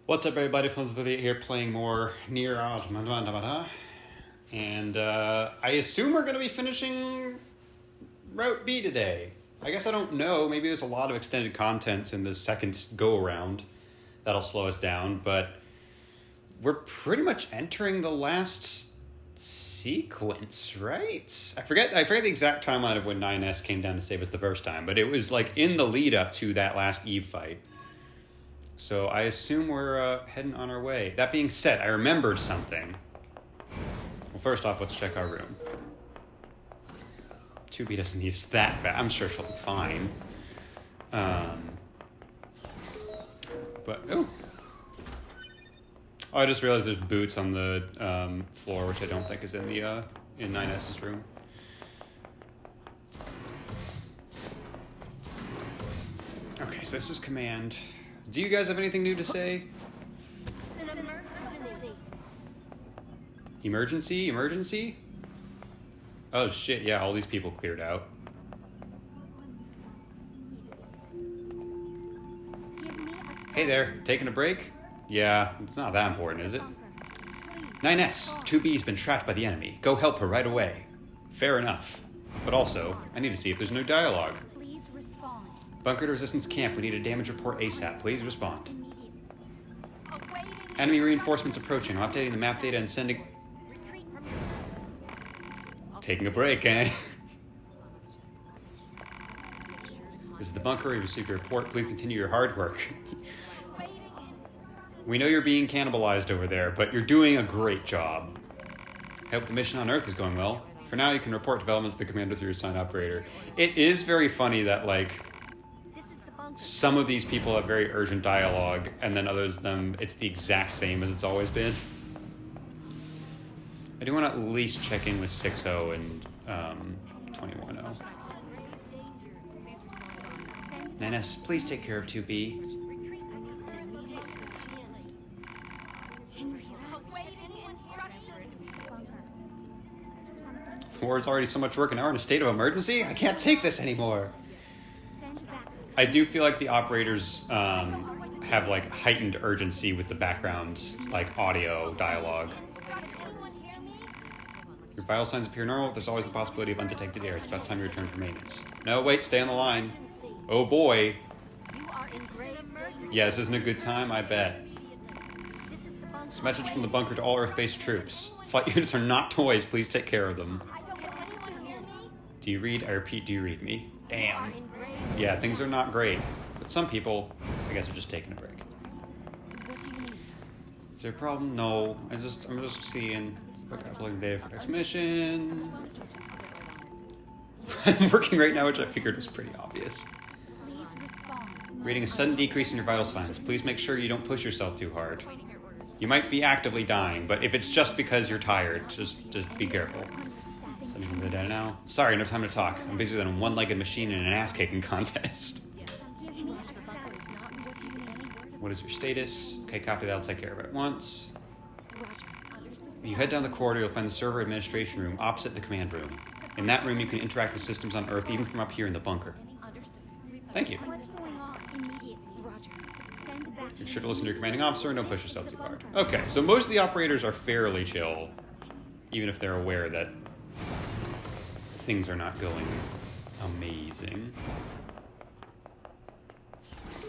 What's up, everybody? Flint's video here playing more NieR Automata. And I assume we're going to be finishing Route B today. I guess I don't know. Maybe there's a lot of extended content in the second go-around that'll slow us down. But we're pretty much entering the last sequence, right? I forget the exact timeline of when 9S came down to save us the first time. But it was like in the lead up to that last Eve fight. So I assume we're heading on our way. That being said, I remembered something. Well, first off, let's check our room. 2B doesn't need us that bad. I'm sure she'll be fine. But, oh, I just realized there's boots on the floor, which I don't think is in the in 9S's room. Okay, so this is command. Do you guys have anything new to say? Emergency? Emergency? Oh shit, yeah, all these people cleared out. Hey there, taking a break? Yeah, it's not that important, is it? 9S, 2B's been trapped by the enemy. Go help her right away. Fair enough. But also, I need to see if there's no dialogue. Bunker to resistance camp. We need a damage report ASAP. Please respond. Enemy reinforcements approaching. I'm updating the map data and sending... Taking a break, eh? This is the bunker. We received your report. Please continue your hard work. We know you're being cannibalized over there, but you're doing a great job. I hope the mission on Earth is going well. For now, you can report developments to the commander through your assigned operator. It is very funny that, like... some of these people have very urgent dialogue, and then others of them, it's the exact same as it's always been. I do want to at least check in with 6.0 and 21.0. 9S, please take care of 2B. War's already so much work, and now we're in a state of emergency? I can't take this anymore. I do feel like the operators have like heightened urgency with the background, like audio dialogue. Your vital signs appear normal. There's always the possibility of undetected error. It's about time you return for maintenance. No, wait, stay on the line. Oh boy. Yeah, this isn't a good time, I bet. It's a message from the bunker to all Earth-based troops. Flight units are not toys. Please take care of them. Do you read? I repeat, do you read me? Damn. Yeah, things are not great. But some people, I guess, are just taking a break. Is there a problem? No. I'm just seeing. Look, uploading data for next mission. I'm working right now, which I figured was pretty obvious. Reading a sudden decrease in your vital signs. Please make sure you don't push yourself too hard. You might be actively dying, but if it's just because you're tired, just be careful. Sending the data now. Sorry, no time to talk. I'm busier than a one-legged machine in an ass-kicking contest. What is your status? Okay, copy that. I'll take care of it at once. If you head down the corridor, you'll find the server administration room opposite the command room. In that room, you can interact with systems on Earth, even from up here in the bunker. Thank you. Make sure to listen to your commanding officer and don't push yourself too hard. Okay, so most of the operators are fairly chill, even if they're aware that things are not going amazing.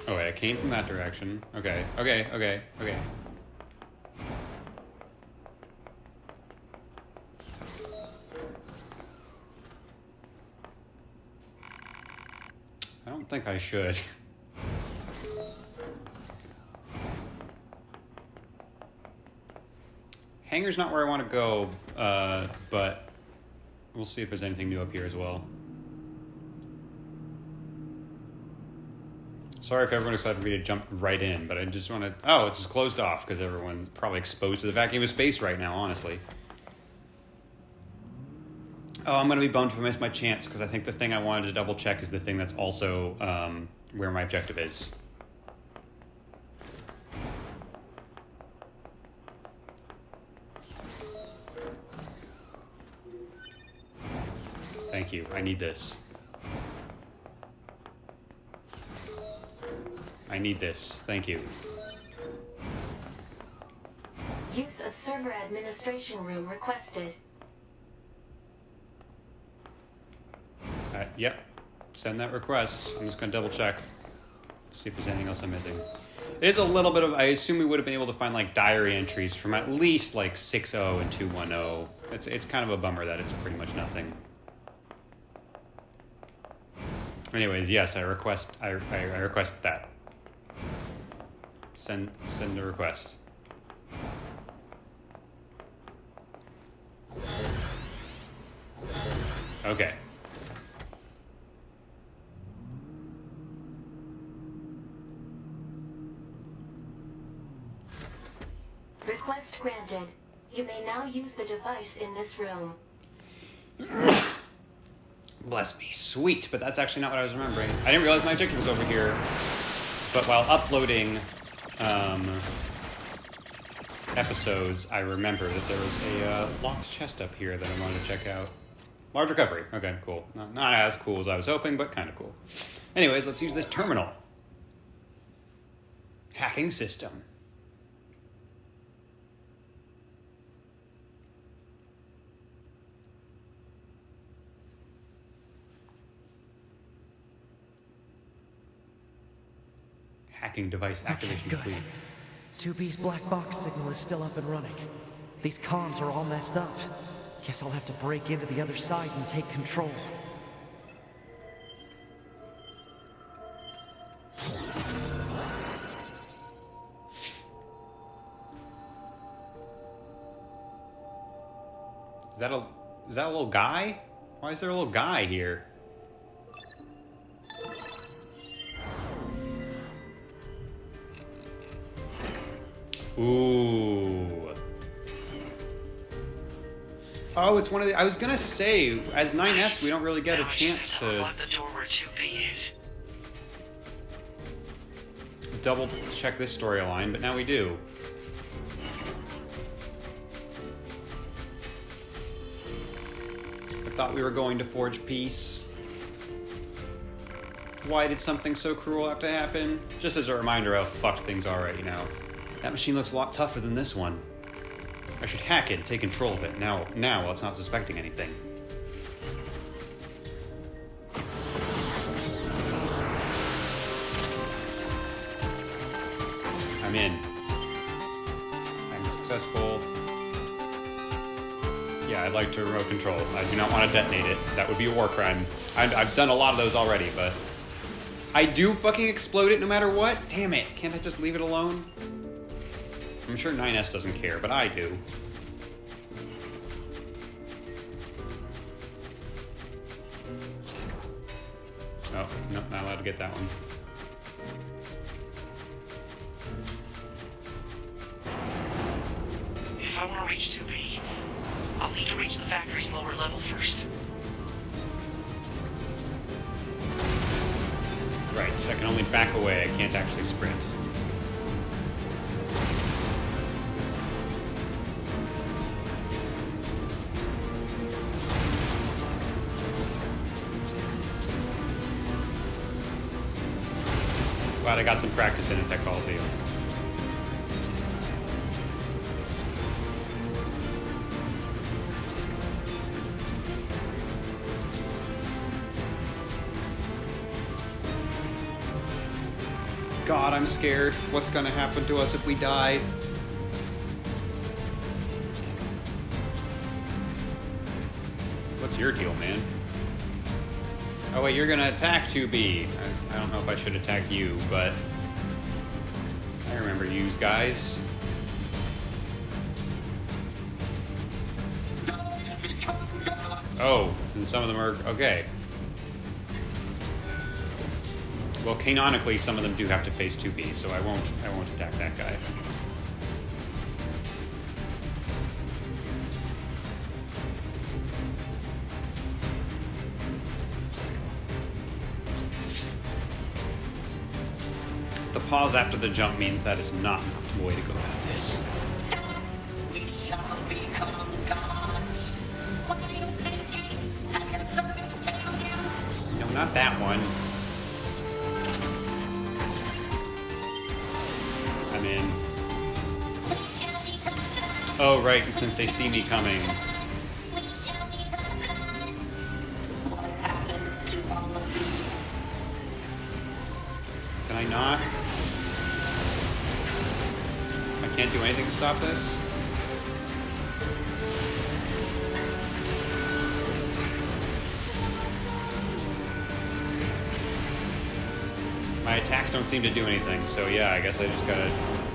Oh wait, I came from that direction. Okay. I don't think I should. Hangar's not where I want to go, but we'll see if there's anything new up here as well. Sorry if everyone excited for me to jump right in, but I just want to... Oh, it's just closed off because everyone's probably exposed to the vacuum of space right now, honestly. Oh, I'm going to be bummed if I miss my chance because I think the thing I wanted to double check is the thing that's also where my objective is. Thank you. I need this. I need this. Thank you. Use of server administration room requested. Yep. Send that request. I'm just going to double check. See if there's anything else I'm missing. It is a little bit of... I assume we would have been able to find, like, diary entries from at least, like, 6.0 and 2.10. It's kind of a bummer that it's pretty much nothing. Anyways, yes, I request that. Send the request. Okay. Request granted. You may now use the device in this room. Bless me. Sweet, but that's actually not what I was remembering. I didn't realize my objective was over here. But while uploading episodes, I remember that there was a locked chest up here that I wanted to check out. Large recovery. Okay, cool. Not as cool as I was hoping, but kind of cool. Anyways, let's use this terminal. Hacking system. Hacking device activation complete. 2B's black box signal is still up and running. These comms are all messed up. Guess I'll have to break into the other side and take control. Is that a little guy? Why is there a little guy here? Ooh. Oh, it's one of the... I was gonna say, as 9S, we don't really get a chance to... double check this storyline, but now we do. I thought we were going to forge peace. Why did something so cruel have to happen? Just as a reminder how fucked things are right now. That machine looks a lot tougher than this one. I should hack it and take control of it now while it's not suspecting anything. I'm in. I'm successful. Yeah, I'd like to remote control. I do not want to detonate it. That would be a war crime. I've done a lot of those already, but... I do fucking explode it no matter what? Damn it. Can't I just leave it alone? I'm sure 9S doesn't care, but I do. Oh, nope, not allowed to get that one. If I want to reach 2B, I'll need to reach the factory's lower level first. Right, so I can only back away, I can't actually sprint. Glad I got some practice in it, that calls you. God, I'm scared. What's gonna happen to us if we die? What's your deal, man? Oh wait, you're gonna attack 2B. I don't know if I should attack you, but... I remember yous guys. Oh, and some of them are... okay. Well, canonically, some of them do have to face 2B, so I won't attack that guy. The pause after the jump means that is not an optimal way to go about this. Stop! We shall become gods! What are you thinking? Have your servants failed you? No, not that one. I'm in. We shall become gods! Oh, right, and since they see me coming. We shall become gods. What happened to all of you? Can I not? I can't do anything to stop this? My attacks don't seem to do anything, so yeah, I guess I just gotta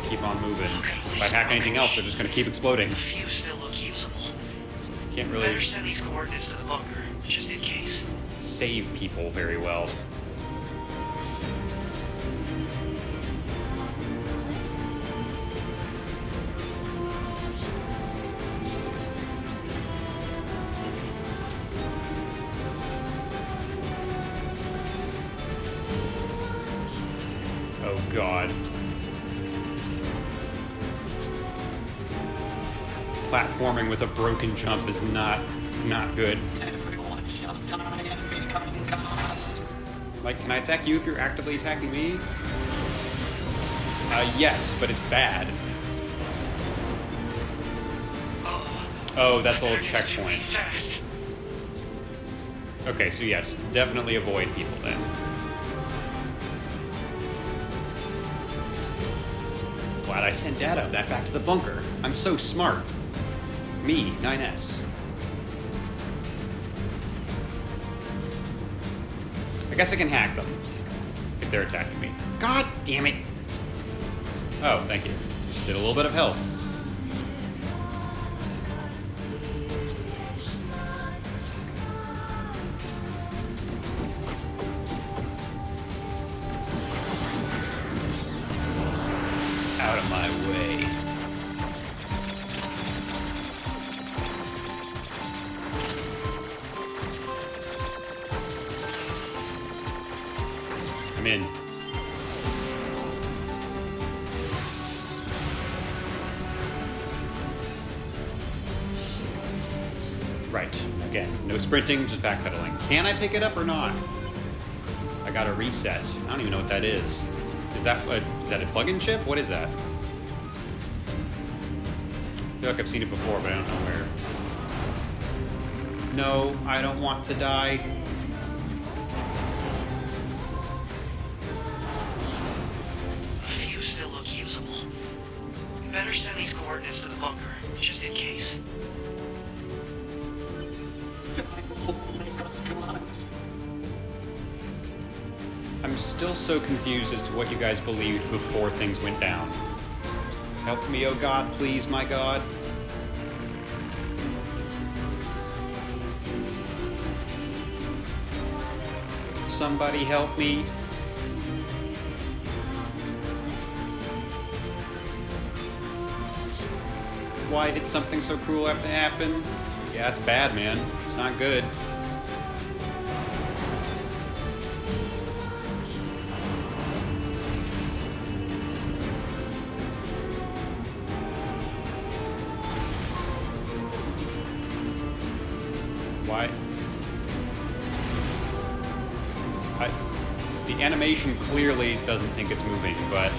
keep on moving. If I hack anything else, they're just gonna keep exploding. A few still look usable. So I can't Better really send these coordinates to the bunker, just in case. save people very well. Oh god. Platforming with a broken jump is not good. Everyone shall die and become gods. Like, can I attack you if you're actively attacking me? Yes, but it's bad. Oh, that's a little checkpoint. Fast. Okay, so yes, definitely avoid people then. Glad I sent data of that back to the bunker. I'm so smart. Me, 9S. I guess I can hack them if they're attacking me. God damn it! Oh, thank you. Just did a little bit of health. Out of my way. I'm in. Right. Again, no sprinting, just backpedaling. Can I pick it up or not? I gotta reset. I don't even know what that is. Is that a plug-in chip? What is that? I feel like I've seen it before, but I don't know where. No, I don't want to die. A few still look usable. Better send these coordinates to the bunker, just in case. Dying will make us gods. I'm still so confused as to what you guys believed before things went down. Help me, oh God, please, my God. Somebody help me. Why did something so cruel have to happen? Yeah, it's bad, man. It's not good. Why? The animation clearly doesn't think it's moving, but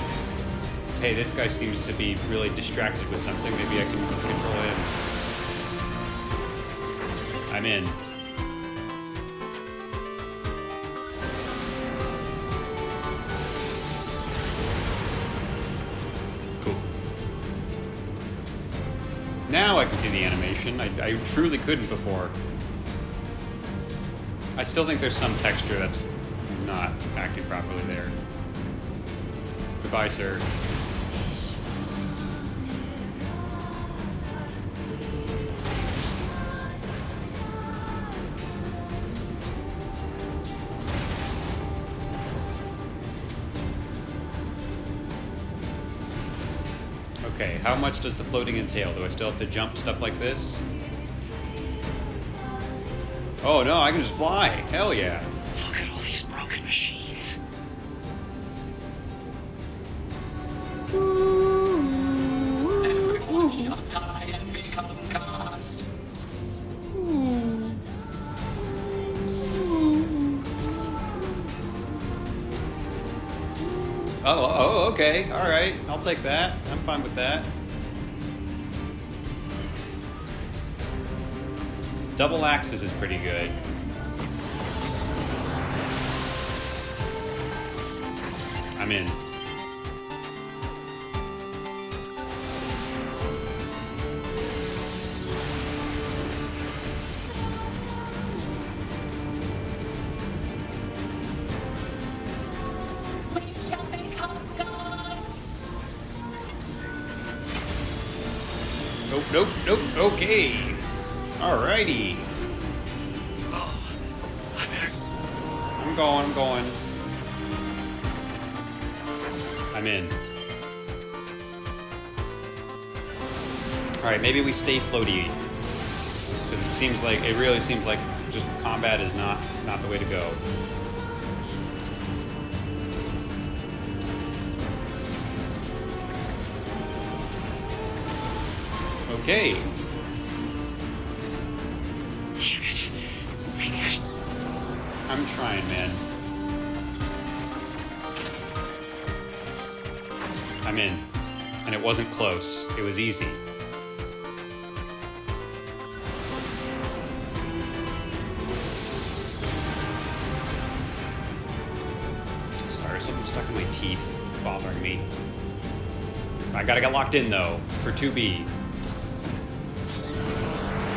hey, this guy seems to be really distracted with something. Maybe I can control him. I'm in. Cool. Now I can see the animation. I truly couldn't before. I still think there's some texture that's not acting properly there. Goodbye, sir. Okay, how much does the floating entail? Do I still have to jump stuff like this? Oh no, I can just fly. Hell yeah. Look at all these broken machines. Everyone shall die and become gods. Oh, okay. All right. I'll take that. I'm fine with that. Double axis is pretty good. I'm in. We shall become gods. Nope, nope, nope. Okay. Alrighty. Oh, I better. I'm going. I'm in. Alright, maybe we stay floaty. Because it really seems like just combat is not the way to go. Okay. Damn it. Maybe I should. I'm trying, man. I'm in. And it wasn't close. It was easy. Sorry, something's stuck in my teeth, bothering me. I gotta get locked in, though, for 2B.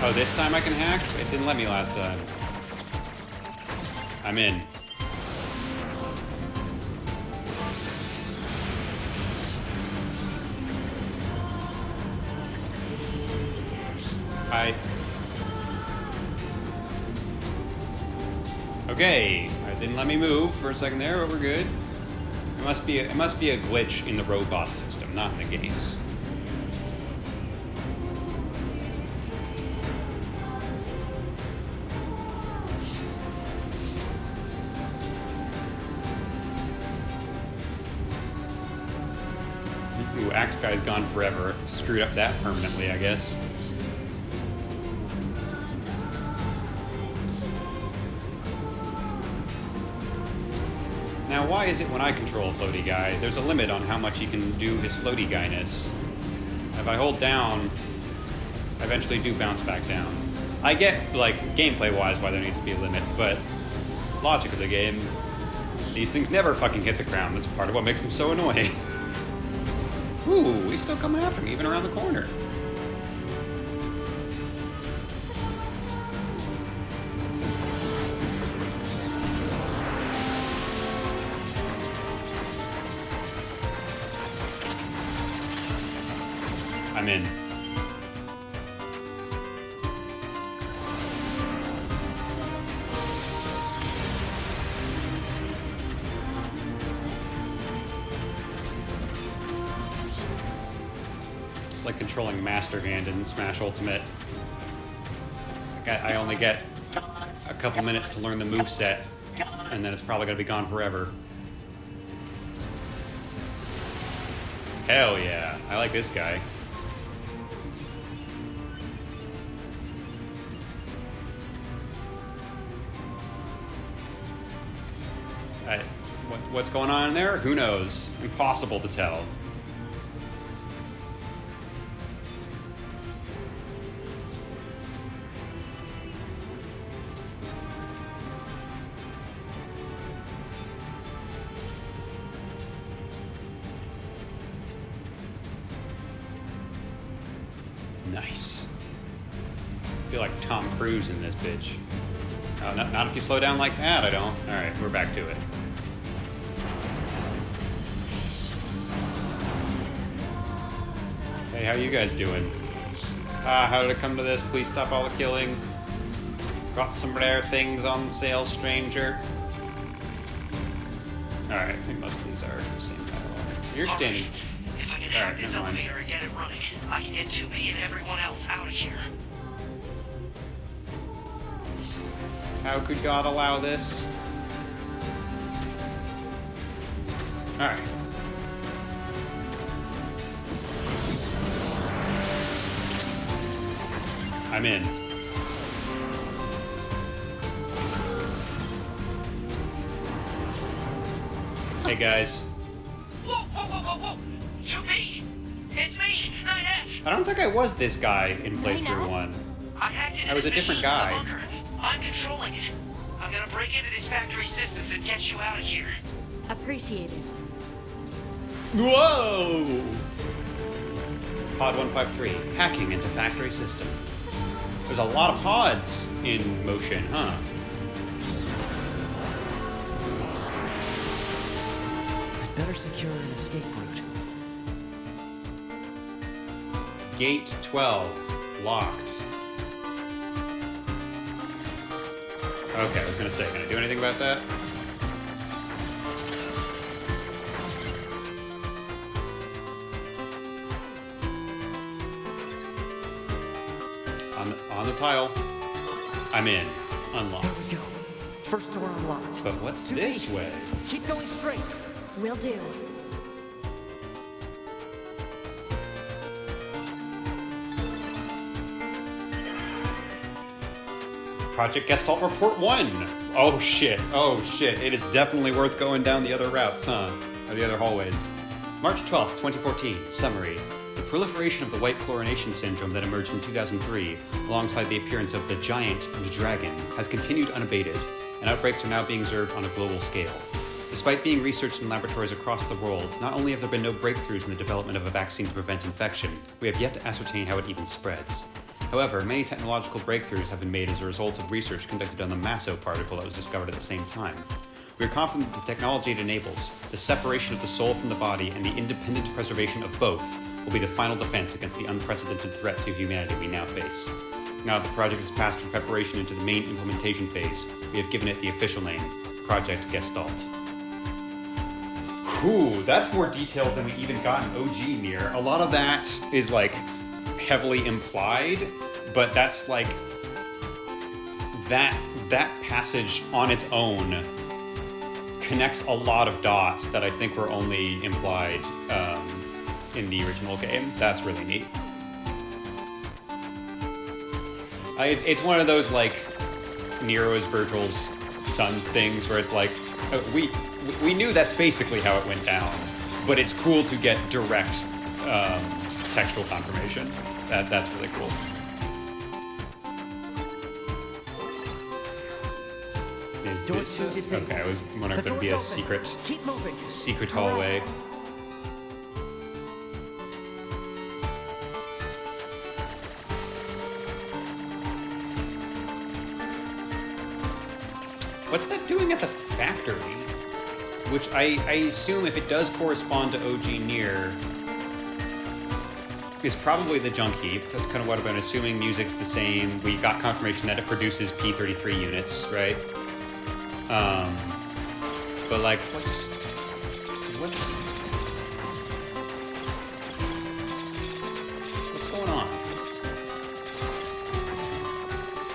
Oh, this time I can hack? It didn't let me last time. I'm in. Okay, it didn't let me move for a second there, but we're good. It must be a glitch in the robot system, not in the games. Ooh, Axe Guy's gone forever. Screwed up that permanently, I guess. Now, why is it when I control Floaty Guy, there's a limit on how much he can do his Floaty Guyness? If I hold down, I eventually do bounce back down. I get, like, gameplay-wise why there needs to be a limit, but logic of the game, these things never fucking hit the ground. That's part of what makes them so annoying. Ooh, he's still coming after me, even around the corner. I'm in. It's like controlling Master Hand in Smash Ultimate. I only get a couple minutes to learn the moveset, and then it's probably going to be gone forever. Hell yeah, I like this guy. What's going on in there? Who knows? Impossible to tell. Nice. I feel like Tom Cruise in this bitch. Oh, not if you slow down like that, I don't. Alright, we're back to it. Hey, how you guys doing? How did it come to this? Please stop all the killing. Got some rare things on sale, stranger. Alright, I think most of these are the same dialogue. You're standing. If I can Alright, hack this never mind. elevator and get it running, I can get 2B and everyone else out of here. How could God allow this? Alright. I'm in. Hey guys. Whoa! 2B! It's me, 9S! I don't think I was this guy in playthrough 9S? 1. I hacked into I was a this different machine in guy. the bunker. I'm controlling it. I'm gonna break into these factory systems and get you out of here. Appreciated. Whoa! Pod 153, hacking into factory system. There's a lot of pods in motion, huh? I'd better secure an escape route. Gate 12, locked. Okay, I was gonna say, can I do anything about that? On the tile. I'm in. Unlocked. There we go. First door unlocked. But what's 2B. this way? Keep going straight. Will do. Project Gestalt Report 1. Oh shit. Oh shit. It is definitely worth going down the other routes, huh? Or the other hallways. March 12th, 2014. Summary. The proliferation of the white chlorination syndrome that emerged in 2003, alongside the appearance of the giant and the dragon, has continued unabated, and outbreaks are now being observed on a global scale. Despite being researched in laboratories across the world, not only have there been no breakthroughs in the development of a vaccine to prevent infection, we have yet to ascertain how it even spreads. However, many technological breakthroughs have been made as a result of research conducted on the Maso particle that was discovered at the same time. We are confident that the technology it enables, the separation of the soul from the body and the independent preservation of both, will be the final defense against the unprecedented threat to humanity we now face. Now that the project has passed from preparation into the main implementation phase, we have given it the official name, Project Gestalt. Whew, that's more details than we even got in OG NieR. A lot of that is like heavily implied, but that's like that passage on its own connects a lot of dots that I think were only implied in the original game. That's really neat. It's one of those like Nero's Virgil's son things where it's like we knew that's basically how it went down, but it's cool to get direct textual confirmation. That's really cool. Door 2 disabled. Okay, I was wondering if there'd be a secret Keep moving. hallway. What's that doing at the factory? Which I assume, if it does correspond to OG NieR, is probably the junk heap. That's kind of what I've been assuming. Music's the same. We got confirmation that it produces P33 units, right? But like, what's going on?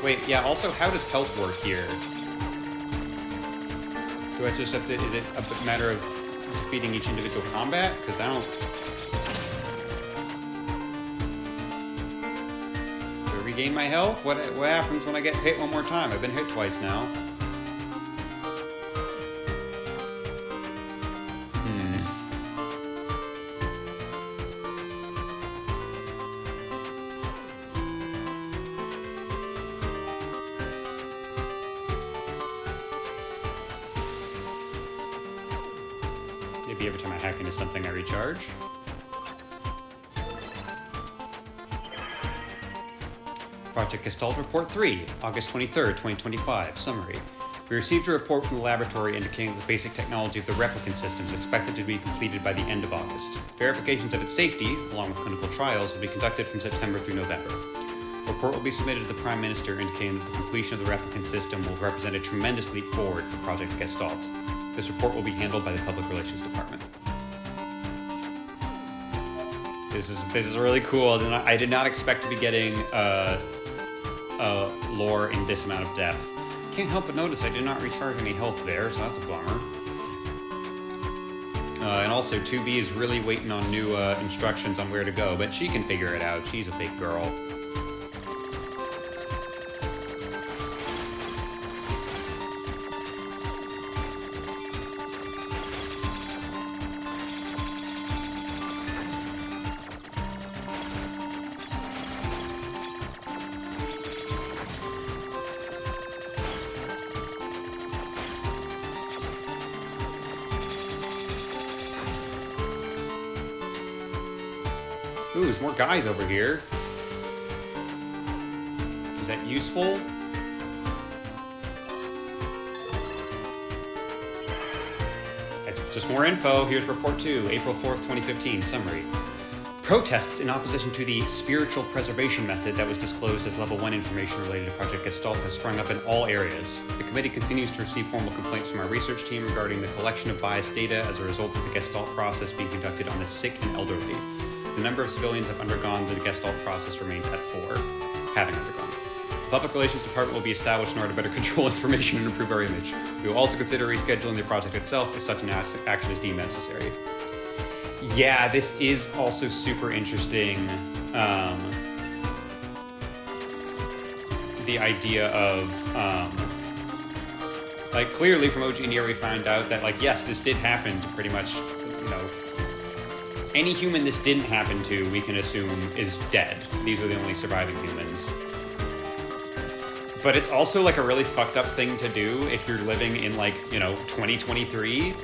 Wait, yeah. Also, how does health work here? Do I just have to? Is it a matter of defeating each individual combat? Because I don't. Do I regain my health? What happens when I get hit one more time? I've been hit twice now. Maybe every time I hack into something, I recharge. Project Gestalt Report 3, August 23rd, 2025. Summary. We received a report from the laboratory indicating that the basic technology of the replicant system is expected to be completed by the end of August. Verifications of its safety, along with clinical trials, will be conducted from September through November. A report will be submitted to the Prime Minister indicating that the completion of the replicant system will represent a tremendous leap forward for Project Gestalt. This report will be handled by the Public Relations Department. This is really cool. I did not expect to be getting lore in this amount of depth. Can't help but notice I did not recharge any health there, so that's a bummer. And also, 2B is really waiting on new instructions on where to go, but she can figure it out. She's a big girl. Ooh, there's more guys over here. Is that useful? It's just more info. Here's report 2, April 4th, 2015, summary. Protests in opposition to the spiritual preservation method that was disclosed as level 1 information related to Project Gestalt has sprung up in all areas. The committee continues to receive formal complaints from our research team regarding the collection of biased data as a result of the Gestalt process being conducted on the sick and elderly. The number of civilians have undergone the Gestalt process remains at 4, having undergone. The Public Relations Department will be established in order to better control information and improve our image. We will also consider rescheduling the project itself if such an action is deemed necessary. Yeah, this is also super interesting. The idea of, like, clearly from OG NieR we found out that, like, yes, this did happen to pretty much, you know, any human this didn't happen to, we can assume is dead. These are the only surviving humans. But it's also, like, a really fucked up thing to do if you're living in, like, you know, 2023.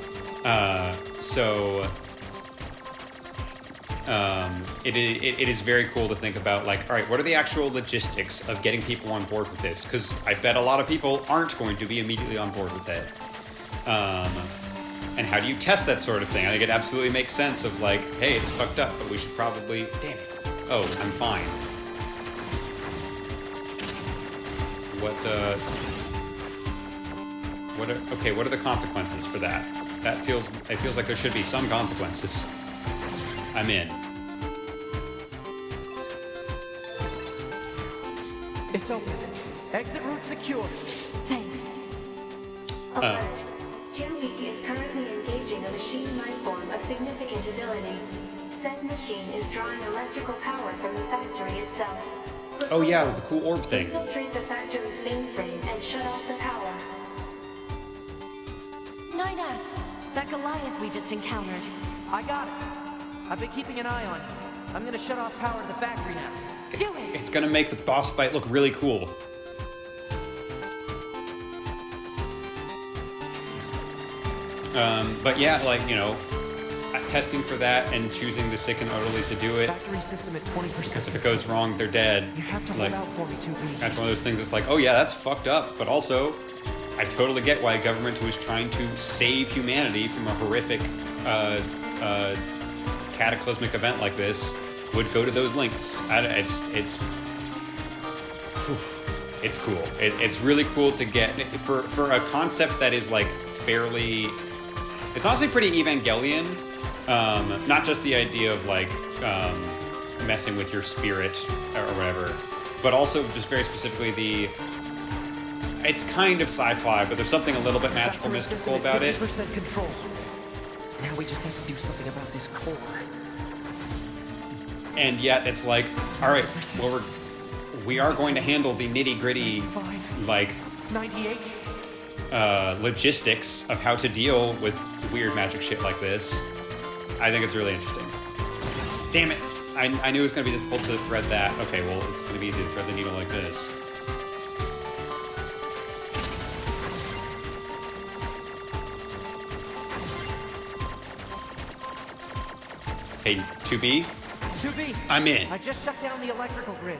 It is very cool to think about, like, all right, what are the actual logistics of getting people on board with this? Because I bet a lot of people aren't going to be immediately on board with it. And how do you test that sort of thing? I think it absolutely makes sense of, like, hey, it's fucked up, but we should probably... Damn it. Oh, I'm fine. What are the consequences for that? It feels like there should be some consequences. I'm in. It's open. Exit route secure. Thanks. Alert. 2B is currently engaging a machine life form of significant ability. Said machine is drawing electrical power from the factory itself. Oh yeah, it was the cool orb thing. Infiltrate the factory's mainframe and shut off the power. 9S. That Goliath we just encountered. I got it. I've been keeping an eye on you. I'm gonna shut off power to the factory now. Do it! It's gonna make the boss fight look really cool. But yeah, like, you know, testing for that and choosing the sick and elderly to do it. Factory system at 20%. Because if it goes wrong, they're dead. You have to like, hold out for me, 2B. That's one of those things that's like, oh yeah, that's fucked up. But also, I totally get why a government who is trying to save humanity from a horrific, cataclysmic event like this would go to those lengths. It's cool. It's really cool to get for a concept that is like fairly. It's honestly pretty Evangelion. Not just the idea of like messing with your spirit or whatever, but also just very specifically it's kind of sci-fi, but there's something a little bit magical, mystical about it. 50% control. Now we just have to do something about this core. And yet it's like, all right, well, we are going to handle the nitty-gritty, like, 98. Logistics of how to deal with weird magic shit like this. I think it's really interesting. Damn it! I knew it was going to be difficult to thread that. Okay, well, it's going to be easy to thread the needle like this. Hey, 2B? 2B. I'm in. I just shut down the electrical grid.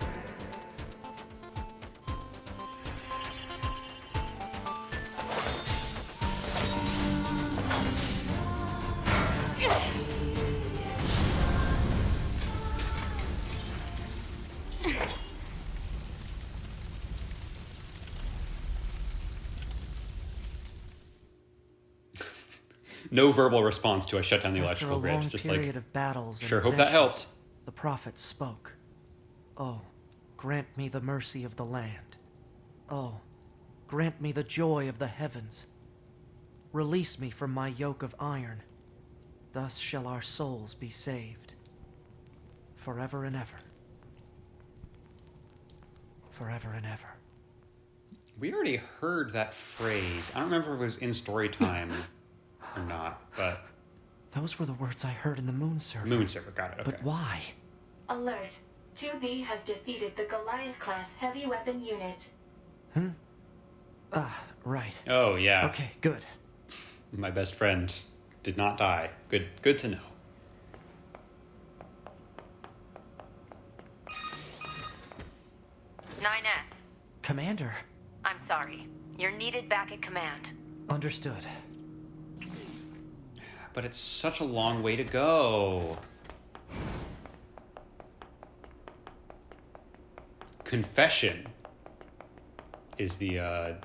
No verbal response to I shut down the After electrical a grid. long Just period like, of battles and sure, hope that adventures, helped. The prophet spoke. Oh, grant me the mercy of the land. Oh, grant me the joy of the heavens. Release me from my yoke of iron. Thus shall our souls be saved. Forever and ever. Forever and ever. We already heard that phrase. I don't remember if it was in story time or not, but... Those were the words I heard in the moon server. Moon server, got it, okay. But why? Alert. 2B has defeated the Goliath-class heavy weapon unit. Right. Oh, yeah. Okay, good. My best friend did not die. Good to know. 9S. Commander. I'm sorry. You're needed back at command. Understood. But it's such a long way to go. Confession is the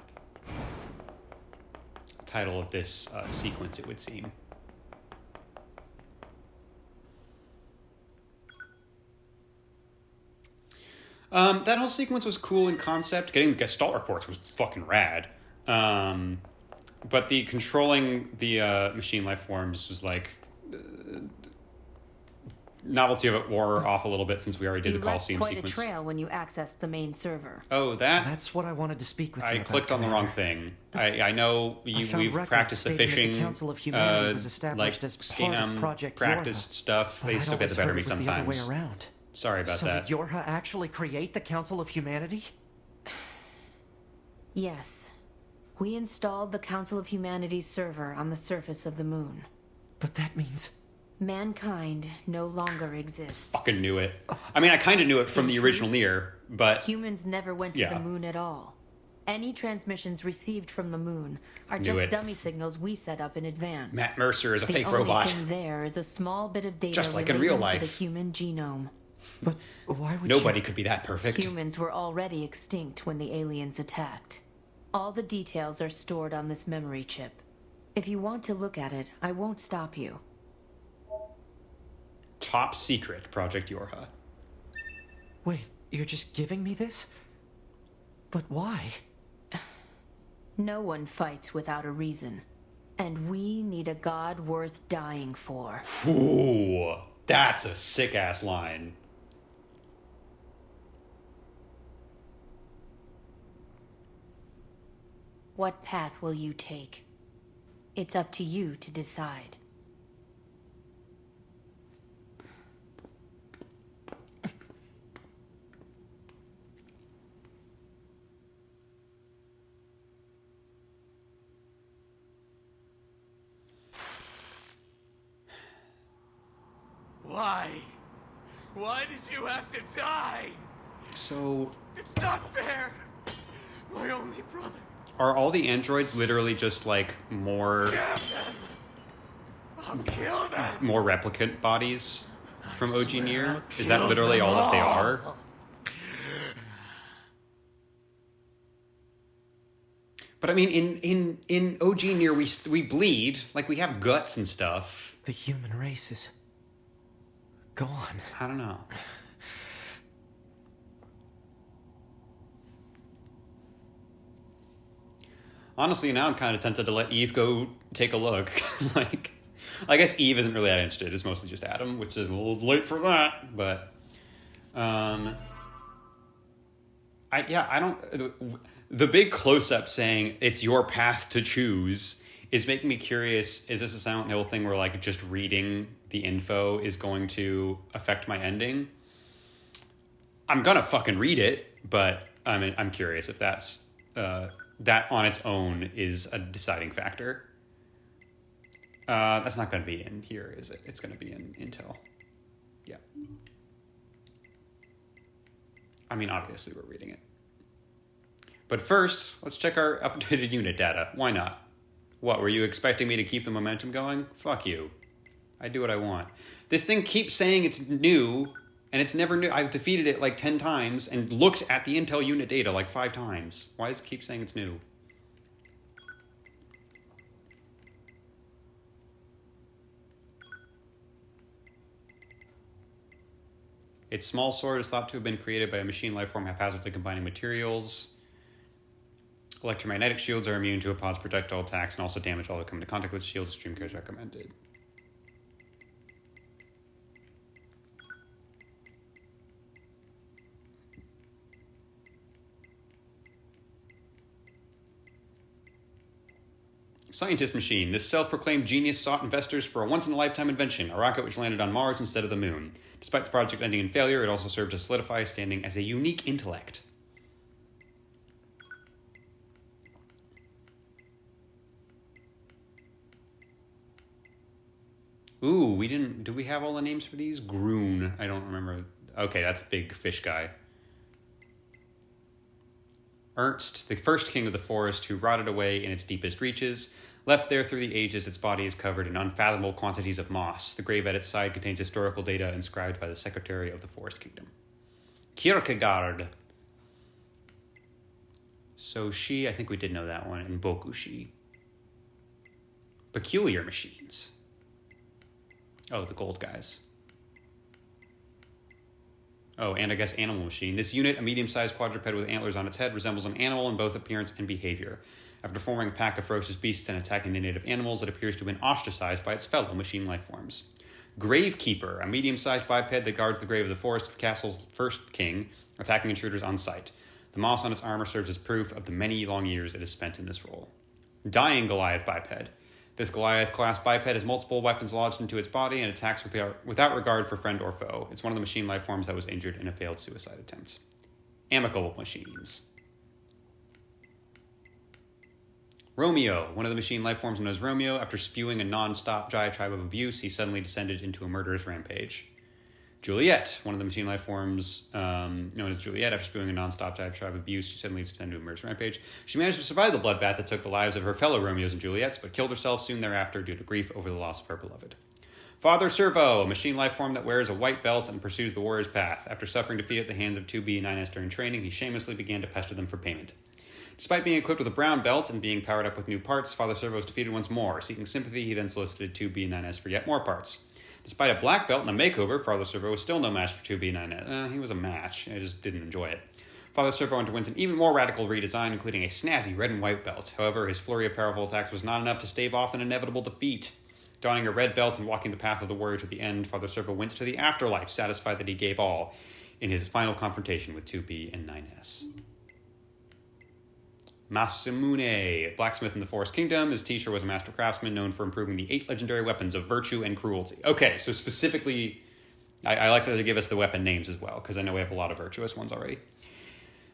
title of this sequence, it would seem. That whole sequence was cool in concept. Getting the Gestalt reports was fucking rad. But the controlling the machine life forms was like... novelty of it wore off a little bit since we already did the Coliseum quite sequence. a trail when you accessed the main server. Oh, that? That's what I wanted to speak with you I about, clicked on the wrong thing. I know we've practiced the stating that fishing, the Council of Humanity was established like as part of Scanum Project practiced YorHa, stuff. but They I'd still get the always better heard of me it was the other way sometimes. around. Sorry about So that. did YorHa actually create the Council of Humanity? Yes. We installed the Council of Humanity's server on the surface of the moon. But that means... Mankind no longer exists. Fucking knew it. I mean, I kind of knew it from the original NieR, but... Humans never went to Yeah. the moon at all. Any transmissions received from the moon are Knew just it. dummy signals we set up in advance. Matt Mercer is a the fake only robot. thing there is a small bit of data Just like in relating real to the life. human genome. But why would Nobody you... could be that perfect. Humans were already extinct when the aliens attacked. All the details are stored on this memory chip. If you want to look at it, I won't stop you. Top secret, Project YorHa. Wait, you're just giving me this? But why? No one fights without a reason. And we need a god worth dying for. Ooh, that's a sick-ass line. What path will you take? It's up to you to decide. Why? Why did you have to die? So, It's not fair! My only brother. are all the androids literally just, like, more Damn them! I'll kill them! more replicant bodies from OG swear NieR? I'll Is that kill literally them all that they all. are? But I mean, in OG NieR, we bleed. Like, we have guts and stuff. The human race is... gone. I don't know. Honestly, now I'm kind of tempted to let Eve go take a look. Like, I guess Eve isn't really that interested. It's mostly just Adam, which is a little late for that. But, I don't. The big close-up saying it's your path to choose is making me curious. Is this a Silent Hill thing where, like, just reading the info is going to affect my ending? I'm gonna fucking read it, but I'm curious if that's that on its own is a deciding factor. That's not going to be in here, is it? It's going to be in Intel. Yeah. I mean, obviously we're reading it. But first, let's check our updated unit data. Why not? What, were you expecting me to keep the momentum going? Fuck you. I do what I want. This thing keeps saying it's new, and it's never new. I've defeated it like 10 times and looked at the Intel unit data like 5 times. Why does it keep saying it's new? Its small sword is thought to have been created by a machine life form haphazardly combining materials. Electromagnetic shields are immune to a pod's projectile attacks and also damage all that come into contact with shields. Extreme care is recommended. Scientist machine. This self-proclaimed genius sought investors for a once-in-a-lifetime invention, a rocket which landed on Mars instead of the moon. Despite the project ending in failure, it also served to solidify its standing as a unique intellect. Ooh, we didn't... Do we have all the names for these? Grun. I don't remember. Okay, that's big fish guy. Ernst, the first king of the forest who rotted away in its deepest reaches. Left there through the ages, its body is covered in unfathomable quantities of moss. The grave at its side contains historical data inscribed by the Secretary of the Forest Kingdom. Kierkegaard. So she, I think we did know that one, and Bokushi. Peculiar machines. Oh, the gold guys. Oh, and I guess animal machine. This unit, a medium-sized quadruped with antlers on its head, resembles an animal in both appearance and behavior. After forming a pack of ferocious beasts and attacking the native animals, it appears to have been ostracized by its fellow machine life forms. Gravekeeper, a medium-sized biped that guards the grave of the forest castle's first king, attacking intruders on sight. The moss on its armor serves as proof of the many long years it has spent in this role. Dying Goliath biped. This Goliath-class biped has multiple weapons lodged into its body and attacks without regard for friend or foe. It's one of the machine life forms that was injured in a failed suicide attempt. Amicable machines. Romeo, one of the machine life forms known as Romeo. After spewing a non-stop diatribe of abuse, he suddenly descended into a murderous rampage. Juliet, one of the machine life forms known as Juliet. After spewing a non-stop diatribe of abuse, she suddenly descended into a murderous rampage. She managed to survive the bloodbath that took the lives of her fellow Romeos and Juliets, but killed herself soon thereafter due to grief over the loss of her beloved. Father Servo, a machine life form that wears a white belt and pursues the warrior's path. After suffering defeat at the hands of 2B and 9S during training, he shamelessly began to pester them for payment. Despite being equipped with a brown belt and being powered up with new parts, Father Servo was defeated once more. Seeking sympathy, he then solicited 2B and 9S for yet more parts. Despite a black belt and a makeover, Father Servo was still no match for 2B and 9S. He was a match. I just didn't enjoy it. Father Servo underwent an even more radical redesign, including a snazzy red and white belt. However, his flurry of powerful attacks was not enough to stave off an inevitable defeat. Donning a red belt and walking the path of the warrior to the end, Father Servo went to the afterlife, satisfied that he gave all in his final confrontation with 2B and 9S. Masamune, blacksmith in the Forest Kingdom. His teacher was a master craftsman known for improving the 8 legendary weapons of virtue and cruelty. Okay, so specifically, I like that they give us the weapon names as well, because I know we have a lot of virtuous ones already.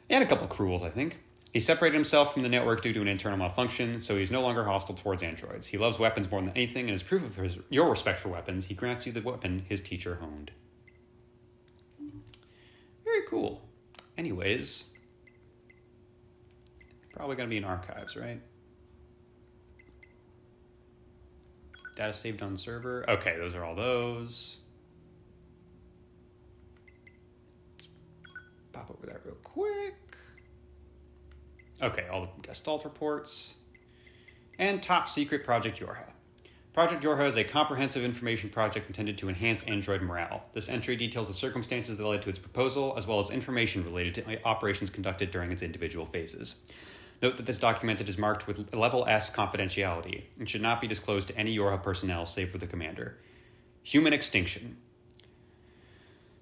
And a couple cruels, I think. He separated himself from the network due to an internal malfunction, so he's no longer hostile towards androids. He loves weapons more than anything, and as proof of your respect for weapons, he grants you the weapon his teacher honed. Very cool. Anyways, probably going to be in archives, right? Data saved on server. Okay, those are all those. Let's pop over that real quick. Okay, all the Gestalt reports. And top secret Project YorHa. Project YorHa is a comprehensive information project intended to enhance android morale. This entry details the circumstances that led to its proposal, as well as information related to operations conducted during its individual phases. Note that this document is marked with level S confidentiality and should not be disclosed to any YorHa personnel save for the commander. Human extinction.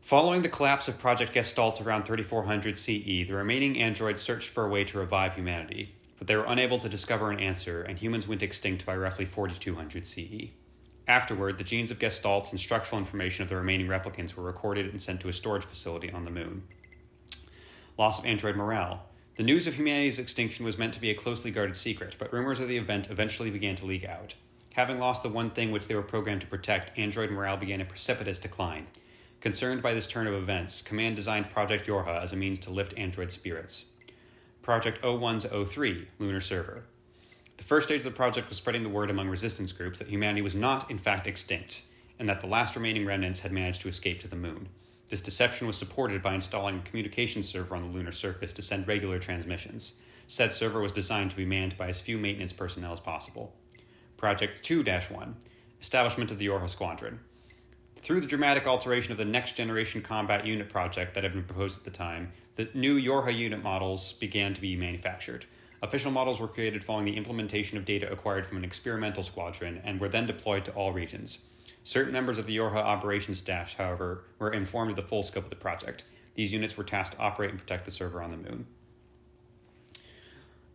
Following the collapse of Project Gestalt around 3400 CE, the remaining androids searched for a way to revive humanity, but they were unable to discover an answer, and humans went extinct by roughly 4200 CE. Afterward, the genes of Gestalts and structural information of the remaining replicants were recorded and sent to a storage facility on the moon. Loss of android morale. The news of humanity's extinction was meant to be a closely guarded secret, but rumors of the event eventually began to leak out. Having lost the one thing which they were programmed to protect, android morale began a precipitous decline. Concerned by this turn of events, Command designed Project YorHa as a means to lift android spirits. Project 01-03, Lunar Server. The first stage of the project was spreading the word among resistance groups that humanity was not, in fact, extinct, and that the last remaining remnants had managed to escape to the moon. This deception was supported by installing a communications server on the lunar surface to send regular transmissions. Said server was designed to be manned by as few maintenance personnel as possible. Project 2-1, Establishment of the YorHa Squadron. Through the dramatic alteration of the Next Generation Combat Unit project that had been proposed at the time, the new YorHa unit models began to be manufactured. Official models were created following the implementation of data acquired from an experimental squadron and were then deployed to all regions. Certain members of the YorHa operations staff, however, were informed of the full scope of the project. These units were tasked to operate and protect the server on the moon.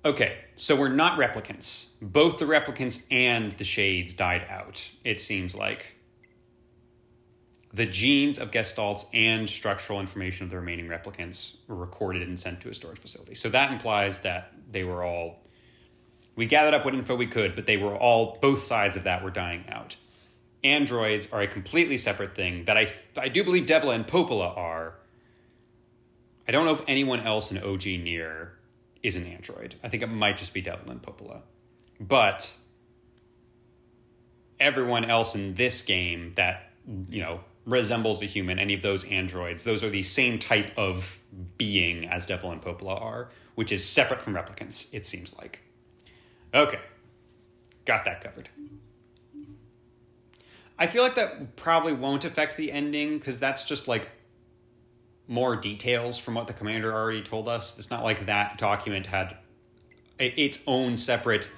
Okay, so we're not replicants. Both the replicants and the shades died out, it seems like. The genes of Gestalts and structural information of the remaining replicants were recorded and sent to a storage facility. So that implies that they were all... We gathered up what info we could, but they were all... Both sides of that were dying out. Androids are a completely separate thing that I do believe Devola and Popola are. I don't know if anyone else in OG NieR is an android. I think it might just be Devil and Popola. But everyone else in this game that, you know, resembles a human, any of those androids, those are the same type of being as Devil and Popola are, which is separate from replicants, it seems like. Okay. Got that covered. I feel like that probably won't affect the ending, because that's just like more details from what the commander already told us. It's not like that document had its own separate,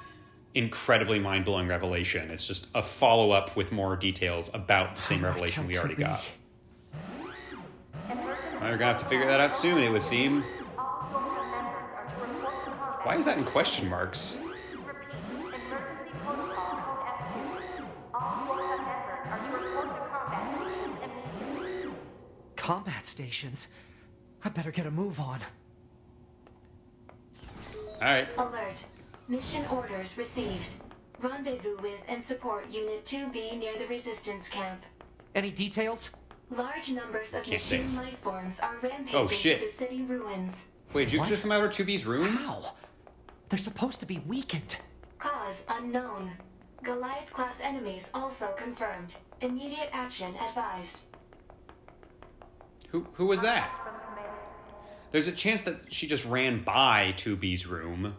incredibly mind-blowing revelation. It's just a follow-up with more details about the same revelation we already got. We're gonna have to figure that out soon, it would seem. Why is that in question marks? Combat stations? I better get a move on. Alright. Alert. Mission orders received. Rendezvous with and support Unit 2B near the Resistance camp. Any details? Large numbers of Can't machine save. life forms are rampaging Oh, shit. through the city ruins. Wait, did you What? just come out of 2B's room? How? They're supposed to be weakened. Cause unknown. Goliath-class enemies also confirmed. Immediate action advised. Who was that? There's a chance that she just ran by 2B's room.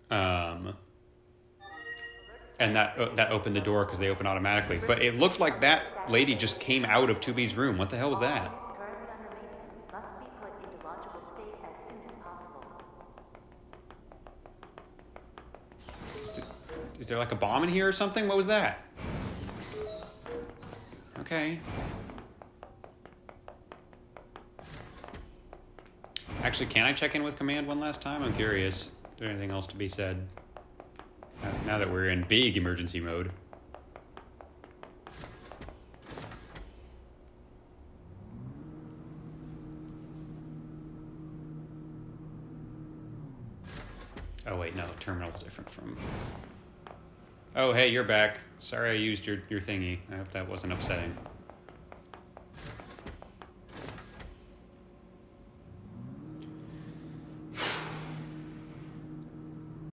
And that opened the door because they open automatically. But it looks like that lady just came out of 2B's room. What the hell was that? Is there like a bomb in here or something? What was that? Okay. Actually, can I check in with Command one last time? I'm curious. Is there anything else to be said? Now that we're in big emergency mode. Oh wait, no, terminal's different from... Oh hey, you're back. Sorry I used your thingy. I hope that wasn't upsetting.